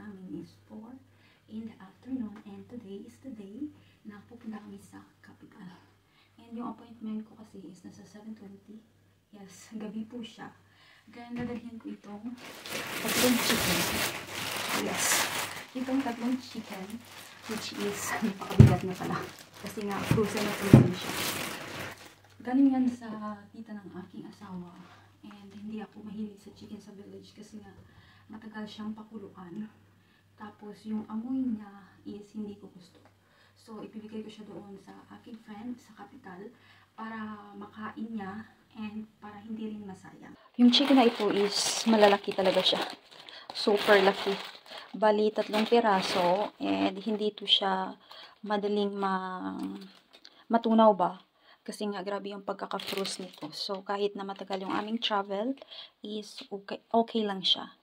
namin is 4 in the afternoon, and today is the day na pupunta kami sa capital. And yung appointment ko kasi is nasa 7:20. Yes, gabi po siya. Kaya nadalhin ko itong tatlong chicken. Yes, itong tatlong chicken, which is napakabigat na pala. Kasi nga, frozen na frozen siya. Galing yan sa tita ng aking asawa. And hindi ako mahilig sa chicken sa village kasi nga matagal siyang pakuluan. Tapos yung amoy niya is hindi ko gusto. So ipibigay ko siya doon sa aking friend sa capital para makain niya and para hindi rin masayang. Yung chicken na ito is malalaki talaga siya. Super laki. Bali 3 piraso and hindi ito siya madaling matunaw ba? Kasi nga, grabe yung pagkaka-frost nito. So, kahit na matagal yung aming travel, is okay lang siya.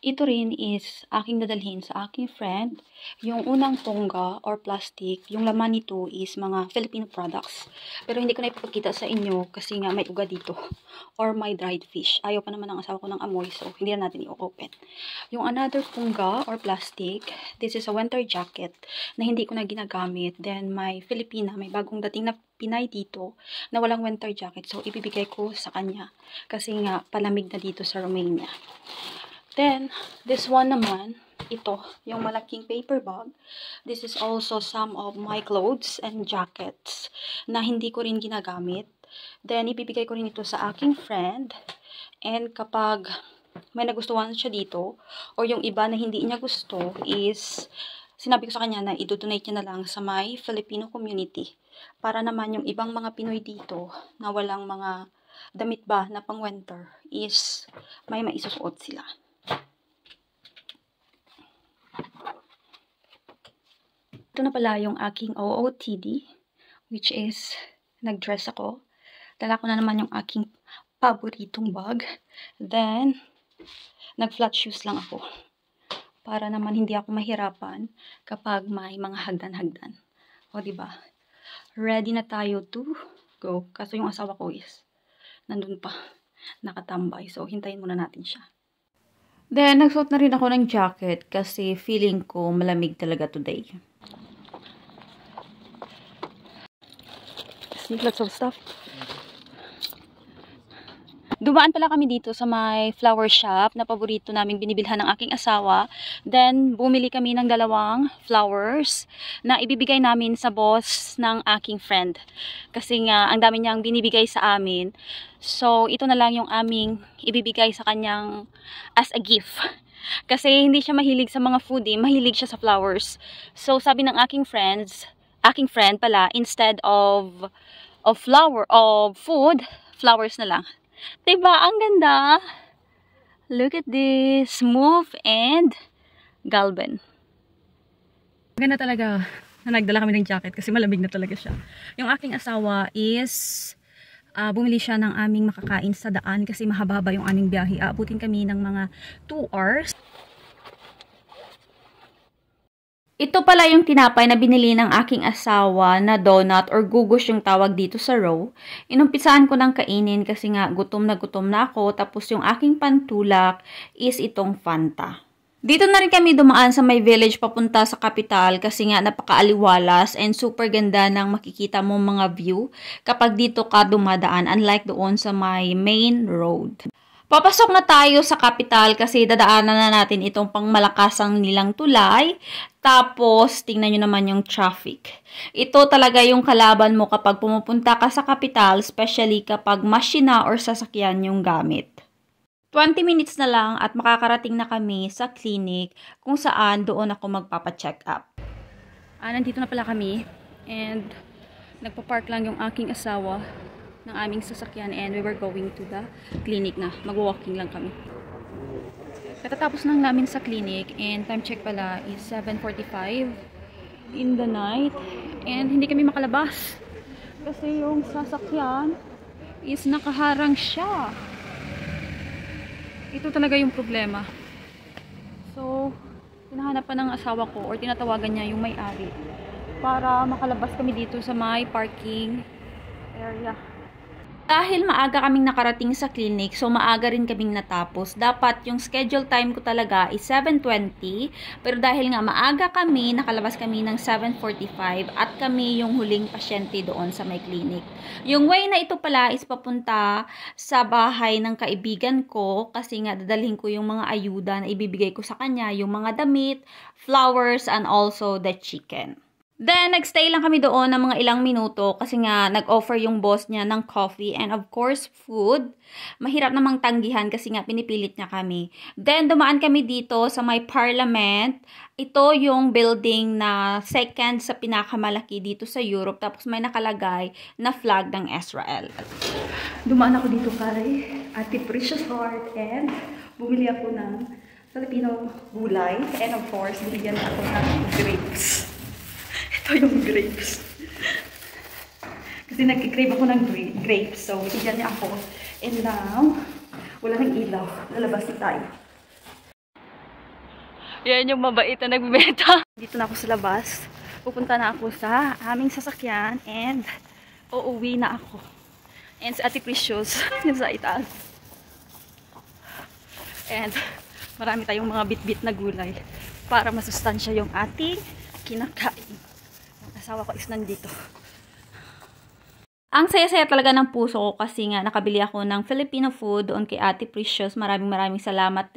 Ito rin is aking dadalhin sa aking friend. Yung unang tongga or plastic, yung laman nito is mga Filipino products. Pero hindi ko na ipapakita sa inyo kasi nga may uga dito. Or may dried fish. Ayaw pa naman ng asawa ko ng amoy, so hindi na natin i-open. Yung another tongga or plastic, this is a winter jacket na hindi ko na ginagamit. Then may Filipina, may bagong dating na Pinay dito na walang winter jacket. So ibibigay ko sa kanya kasi nga palamig na dito sa Romania. Then, this one naman, ito, yung malaking paper bag. This is also some of my clothes and jackets na hindi ko rin ginagamit. Then, ibibigay ko rin ito sa aking friend. And kapag may nagustuhan siya dito, or yung iba na hindi niya gusto, is sinabi ko sa kanya na i-donate niya na lang sa my Filipino community. Para naman yung ibang mga Pinoy dito na walang mga damit ba na pang winter is may maisusuot sila. Ito na pala yung aking OOTD, which is nag-dress ako. Dala ko na naman yung aking paboritong bag. Then, nag-flat shoes lang ako. Para naman hindi ako mahirapan kapag may mga hagdan-hagdan. O, diba? Ready na tayo to go. Kaso yung asawa ko is nandun pa, nakatambay. So, hintayin muna natin siya. Then, nagsuot na rin ako ng jacket kasi feeling ko malamig talaga today. See, lots of stuff. Dumaan pala kami dito sa may flower shop na paborito naming binibilhan ng aking asawa. Then, bumili kami ng 2 flowers na ibibigay namin sa boss ng aking friend. Kasi nga, ang dami niyang binibigay sa amin. So, ito na lang yung aming ibibigay sa kanyang as a gift. Kasi hindi siya mahilig sa mga foodie, mahilig siya sa flowers. So, sabi ng aking friend pala, instead of food, flowers na lang. Diba? Ang ganda. Look at this. Smooth and galban. Ganda talaga na nagdala kami ng jacket kasi malamig na talaga siya. Yung aking asawa is bumili siya ng aming makakain sa daan kasi mahaba yung aming biyahe. Aabutin kami ng mga 2 hours. Ito pala yung tinapay na binili ng aking asawa na donut or gugos yung tawag dito sa row. Inumpisaan ko ng kainin kasi nga gutom na ako. Tapos yung aking pantulak is itong Fanta. Dito na rin kami dumaan sa may village papunta sa capital kasi nga napakaaliwalas and super ganda ng makikita mo mga view kapag dito ka dumadaan unlike doon sa may main road. Papasok na tayo sa capital kasi dadaanan na natin itong pangmalakasang nilang tulay. Tapos, tingnan nyo naman yung traffic. Ito talaga yung kalaban mo kapag pumupunta ka sa capital, especially kapag machina or sasakyan yung gamit. 20 minutes na lang at makakarating na kami sa clinic kung saan doon ako magpapacheck up. Nandito na pala kami and nagpa-park lang yung aking asawa ng aming sasakyan and we were going to the clinic na. Mag-walking lang kami. Katatapos lang namin sa clinic and time check pala is 7:45 in the night and hindi kami makalabas kasi yung sasakyan is nakaharang siya. Ito talaga yung problema. So, Hinahanap pa ng asawa ko or tinatawagan niya yung may-ari para makalabas kami dito sa may parking area. Dahil maaga kaming nakarating sa clinic, so maaga rin kaming natapos. Dapat yung schedule time ko talaga is 7:20, pero dahil nga maaga kami, nakalabas kami ng 7:45 at kami yung huling pasyente doon sa may clinic. Yung way na ito pala is papunta sa bahay ng kaibigan ko kasi nga dadalhin ko yung mga ayuda na ibibigay ko sa kanya, yung mga damit, flowers, and also the chicken. Then, nagstay lang kami doon ng mga ilang minuto kasi nga nag-offer yung boss niya ng coffee and of course, food. Mahirap namang tanggihan kasi nga pinipilit niya kami. Then, dumaan kami dito sa may parliament. Ito yung building na second sa pinakamalaki dito sa Europe. Tapos may nakalagay na flag ng Israel. Dumaan ako dito kay Ate Precious Heart and bumili ako ng Filipino gulay. And of course, binigyan ako ng grapes. Ito yung grapes. Kasi nagkikrave ako ng grapes. So, bigyan niya ako. And now, wala nang ilaw. Lalabas na tayo. Yan yung mabait na nagbibenta. Dito na ako sa labas. Pupunta na ako sa aming sasakyan. And, uuwi na ako. And sa Ate Precious, yun sa itaas. And, marami tayong mga bit-bit na gulay para masustansya yung ating kinakain. Asawa ko is nandito. Ang saya-saya talaga ng puso ko kasi nga nakabili ako ng Filipino food doon kay Ate Precious. Maraming salamat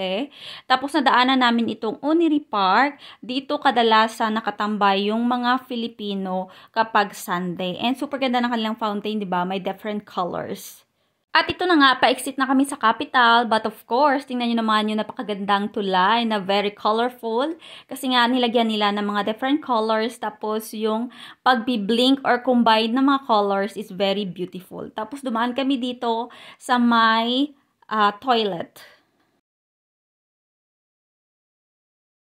Tapos nadaanan namin itong Uniri Park. Dito kadalasan nakatambay yung mga Filipino kapag Sunday. And super ganda ng kanilang fountain, di ba? May different colors. At ito na nga, pa-exit na kami sa capital. But of course, tingnan nyo naman yung napakagandang tulay na very colorful. Kasi nga, nilagyan nila ng mga different colors. Tapos, yung pagbi-blink or combine ng mga colors is very beautiful. Tapos, dumaan kami dito sa may toilet.